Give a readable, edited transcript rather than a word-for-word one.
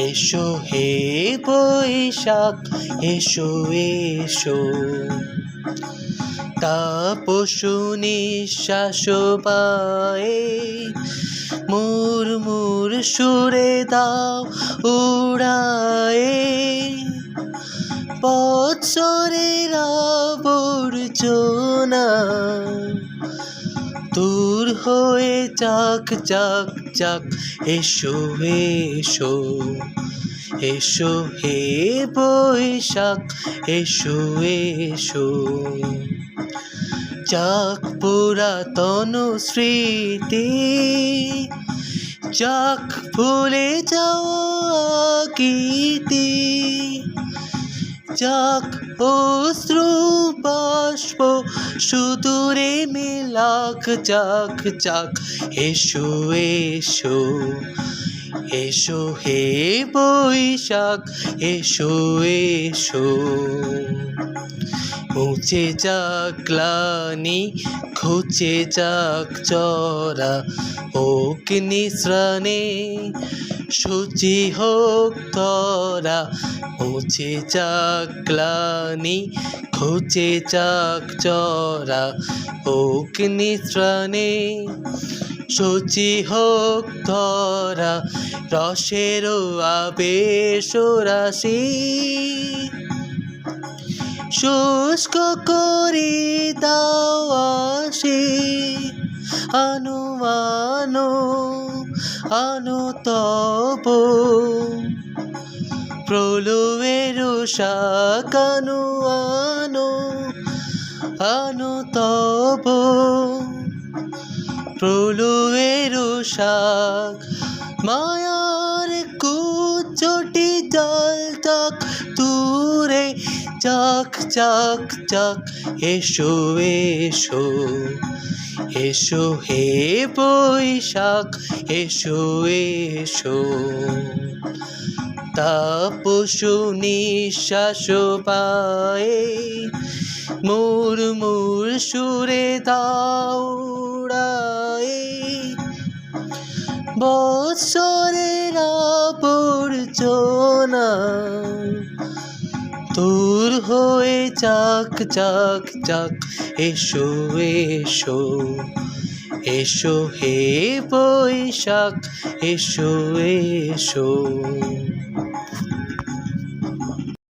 এসো হে বৈশাখ এসো এসো তাপসু নিঃশ্বাস পায়ে মুরমুর সুরে দাও উড়ায়ে বৎসরের আবর্জনা দূর হয়ে যাক যাক যাক এসো এসো এসো হে বৈশাখ এসো এসো যাক পুরাতন স্মৃতি যাক ভুলে যাওয়া গীতি যাক অশ্রু বাষ্প সুদূরে মেলাক যাক যাক এসো এসো এসো হে বৈশাখ এসো এসো মুছে যাক গ্লানি ঘুচে যাক চরা অগ্নিশ্রানে শুচি হোক ধরা মুছে যাক গ্লানি ঘুচে যাক চরা অগ্নিশ্রানে শুচি হোক ধরা রসের আবেশ রাশি শুষ্ক করে দাও আসে আনো আনো আনো তব প্রলয়ের শাক আনো আনো আনো তব প্রলয়ের শাক মায়ার কুচটি জল যাক দূরে যাক যাক যাক এসো এসো এসো হে বৈশাখ এসো এসো তাপসু নিঃশ্বাস পায়ে মুরমুর সুরে দাও উড়ায়ে বৎসরের আবর্জনা দূর হয়ে যাক যাক যাক এসো এসো এসো হে বৈশাখ এসো এসো